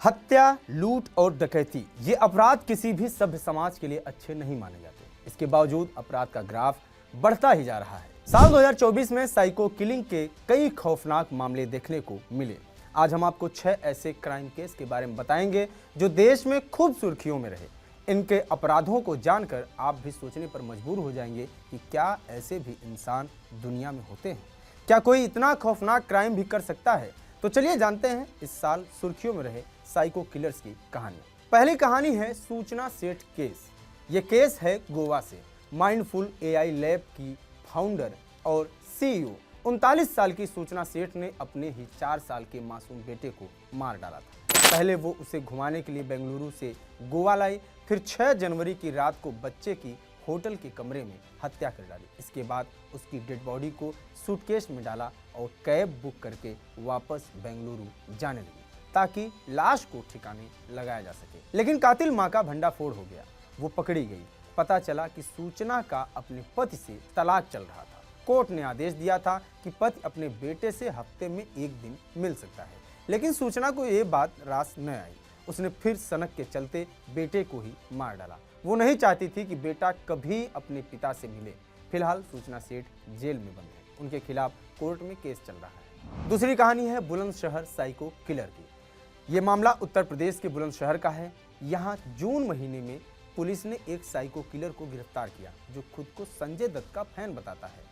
हत्या, लूट और डकैती ये अपराध किसी भी सभ्य समाज के लिए अच्छे नहीं माने जाते। इसके बावजूद अपराध का ग्राफ बढ़ता ही जा रहा है। साल 2024 में साइको किलिंग के कई खौफनाक मामले देखने को मिले। आज हम आपको 6 ऐसे क्राइम केस के बारे में बताएंगे जो देश में खूब सुर्खियों में रहे। इनके अपराधों को जानकर आप भी सोचने पर मजबूर हो जाएंगे कि क्या ऐसे भी इंसान दुनिया में होते हैं? क्या कोई इतना खौफनाक क्राइम भी कर सकता है? तो चलिए जानते हैं इस साल सुर्खियों में रहे साइको किलर्स की कहानी। पहली कहानी है सूचना सेठ केस। ये केस है गोवा से। माइंडफुल एआई लैब की फाउंडर और सीईओ 39 साल की सूचना सेठ ने अपने ही 4 साल के मासूम बेटे को मार डाला था। पहले वो उसे घुमाने के लिए बेंगलुरु से गोवा लाई, फिर 6 जनवरी की रात को बच्चे की होटल के कमरे में हत्या कर डाली। इसके बाद उसकी डेड बॉडी को सूटकेस में डाला और कैब बुक करके वापस बेंगलुरु जाने लगी ताकि लाश को ठिकाने लगाया जा सके। लेकिन कातिल मां का भंडाफोड़ हो गया। वो पकड़ी गई। पता चला कि सूचना का अपने पति से तलाक चल रहा था। कोर्ट ने आदेश दिया था कि पति अपने बेटे से हफ्ते में 1 दिन मिल सकता है, लेकिन सूचना को ये बात रास न आई। उसने फिर सनक के चलते बेटे को ही मार डाला। वो नहीं चाहती थी कि बेटा कभी अपने पिता से मिले। फिलहाल सूचना सेठ जेल में बंद है। उनके खिलाफ कोर्ट में केस चल रहा है। दूसरी कहानी है बुलंदशहर साइको किलर की। ये मामला उत्तर प्रदेश के बुलंदशहर का है। यहाँ जून महीने में पुलिस ने एक साइको किलर को गिरफ्तार किया जो खुद को संजय दत्त का फैन बताता है।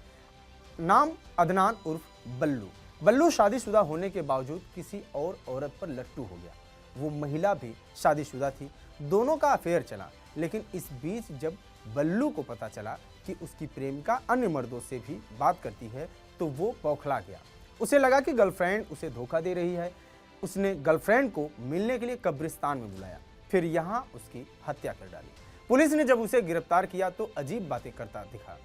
नाम अदनान उर्फ बल्लू। बल्लू शादीशुदा होने के बावजूद किसी और औरत पर लट्टू हो गया। वो महिला भी शादीशुदा थी। दोनों का अफेयर चला, लेकिन इस बीच जब बल्लू को पता चला कि उसकी प्रेमिका अन्य मर्दों से भी बात करती है तो वो बौखला गया। उसे लगा कि गर्लफ्रेंड उसे धोखा दे रही है। उसने गर्लफ्रेंड को मिलने के लिए कब्रिस्तान में बुलाया, फिर यहाँ उसकी हत्या कर डाली। पुलिस ने जब उसे गिरफ्तार किया तो अजीब बातें करता दिखा।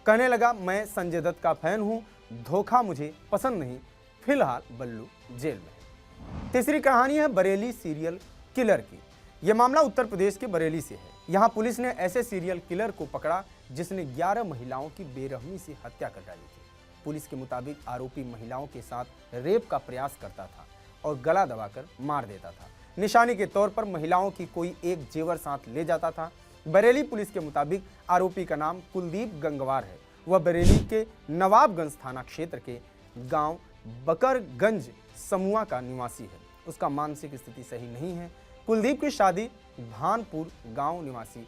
कहने लगा, मैं संजय दत्त का फैन हूँ, धोखा मुझे पसंद नहीं। फिलहाल बल्लू जेल में है। तीसरी कहानी है बरेली सीरियल किलर की। यह मामला उत्तर प्रदेश के बरेली से है। यहाँ पुलिस ने ऐसे सीरियल किलर को पकड़ा जिसने 11 महिलाओं की बेरहमी से हत्या कर डाली थी। पुलिस के मुताबिक आरोपी महिलाओं के साथ रेप का प्रयास करता था और गला दबाकर मार देता था। निशानी के तौर पर महिलाओं की कोई एक जेवर साथ ले जाता था। बरेली पुलिस के मुताबिक आरोपी का नाम कुलदीप गंगवार है। वह बरेली के नवाबगंज थाना क्षेत्र के गांव बकरगंज समूहा का निवासी है। उसका मानसिक स्थिति सही नहीं है। कुलदीप की शादी भानपुर गांव निवासी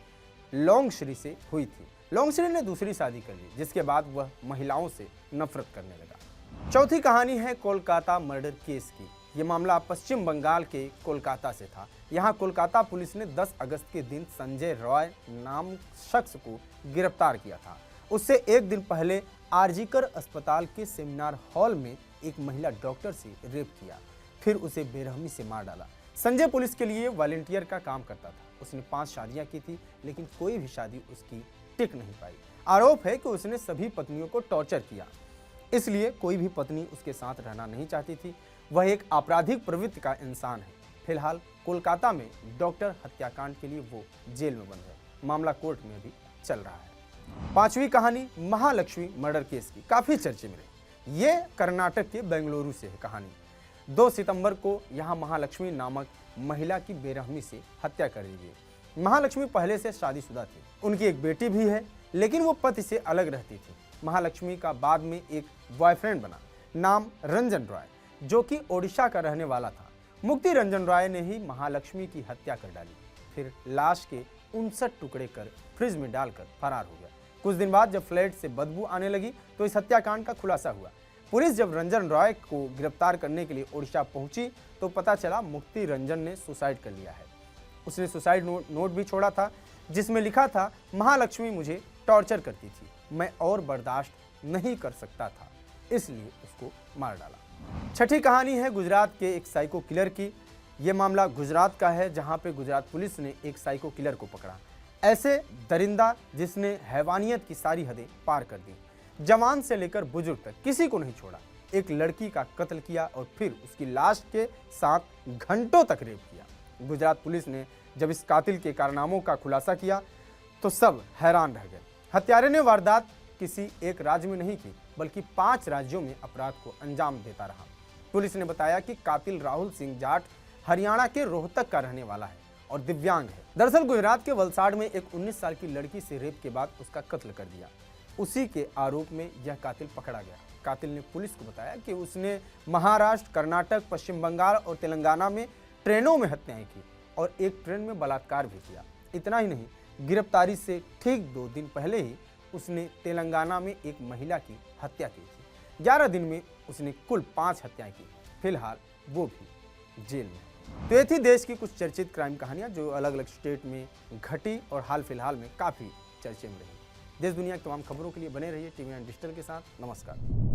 लोंगश्री से हुई थी। लोंगश्री ने दूसरी शादी कर ली, जिसके बाद वह महिलाओं से नफरत करने लगा। चौथी कहानी है कोलकाता मर्डर केस की। यह मामला पश्चिम बंगाल के कोलकाता से था। यहाँ कोलकाता पुलिस ने 10 अगस्त के दिन संजय रॉय नाम शख्स को गिरफ्तार किया था। उससे एक दिन पहले आरजीकर अस्पताल के सेमिनार हॉल में एक महिला डॉक्टर से रेप किया, फिर उसे बेरहमी से मार डाला। संजय पुलिस के लिए वॉलंटियर का काम करता था। उसने 5 शादियां की थी, लेकिन कोई भी शादी उसकी टिक नहीं पाई। आरोप है कि उसने सभी पत्नियों को टॉर्चर किया, इसलिए कोई भी पत्नी उसके साथ रहना नहीं चाहती थी। वह एक आपराधिक प्रवृत्ति का इंसान है। फिलहाल कोलकाता में डॉक्टर हत्याकांड के लिए वो जेल में बंद है। मामला कोर्ट में भी चल रहा है। पांचवी कहानी महालक्ष्मी मर्डर केस की, काफी चर्चे में रही। ये कर्नाटक के बेंगलुरु से है कहानी। 2 सितंबर को यहाँ महालक्ष्मी नामक महिला की बेरहमी से हत्या कर दी गई। महालक्ष्मी पहले से शादीशुदा थी। उनकी एक बेटी भी है, लेकिन वो पति से अलग रहती थी। महालक्ष्मी का बाद में एक बॉयफ्रेंड बना, नाम रंजन रॉय, जो कि ओडिशा का रहने वाला था। मुक्ति रंजन रॉय ने ही महालक्ष्मी की हत्या कर डाली, फिर लाश के 59 टुकड़े कर फ्रिज में डालकर फरार हो गया। कुछ दिन बाद जब फ्लैट से बदबू आने लगी तो इस हत्याकांड का खुलासा हुआ। पुलिस जब रंजन रॉय को गिरफ्तार करने के लिए ओडिशा पहुंची तो पता चला मुक्ति रंजन ने सुसाइड कर लिया है। उसने सुसाइड नोट भी छोड़ा था, जिसमें लिखा था, महालक्ष्मी मुझे टॉर्चर करती थी, मैं और बर्दाश्त नहीं कर सकता था, इसलिए उसको मार डाला। छठी कहानी है गुजरात के एक साइको किलर की। यह मामला गुजरात का है, जहां पे गुजरात पुलिस ने एक साइको किलर को पकड़ा। ऐसे दरिंदा जिसने हैवानियत की सारी हदें पार कर दी। जवान से लेकर बुजुर्ग तक किसी को नहीं छोड़ा। एक लड़की का कत्ल किया और फिर उसकी लाश के साथ घंटों तक रेप किया। गुजरात पुलिस ने जब इस कातिल के कारनामों का खुलासा किया तो सब हैरान रह गए। हत्यारे ने वारदात किसी एक राज्य में नहीं की, बल्कि 5 राज्यों में अपराध को अंजाम देता रहा। पुलिस ने बताया कि कातिल राहुल सिंह जाट हरियाणा के रोहतक का रहने वाला है और दिव्यांग है। दरअसल गुजरात के वलसाड़ में एक 19 साल की लड़की से रेप के बाद उसका कत्ल कर दिया। उसी के आरोप में यह कातिल पकड़ा गया। कातिल ने पुलिस को बताया कि उसने महाराष्ट्र, कर्नाटक, पश्चिम बंगाल और तेलंगाना में ट्रेनों में हत्याएं की और एक ट्रेन में बलात्कार भी किया। इतना ही नहीं, गिरफ्तारी से ठीक 2 दिन पहले ही उसने तेलंगाना में एक महिला की हत्या की थी। 11 दिन में उसने कुल 5 हत्याएं की। फिलहाल वो भी जेल में। तो ये थी देश की कुछ चर्चित क्राइम कहानियां जो अलग अलग स्टेट में घटी और हाल फिलहाल में काफ़ी चर्चे में रही। देश दुनिया की तमाम खबरों के लिए बने रहिए टीवी 9 डिजिटल के साथ। नमस्कार।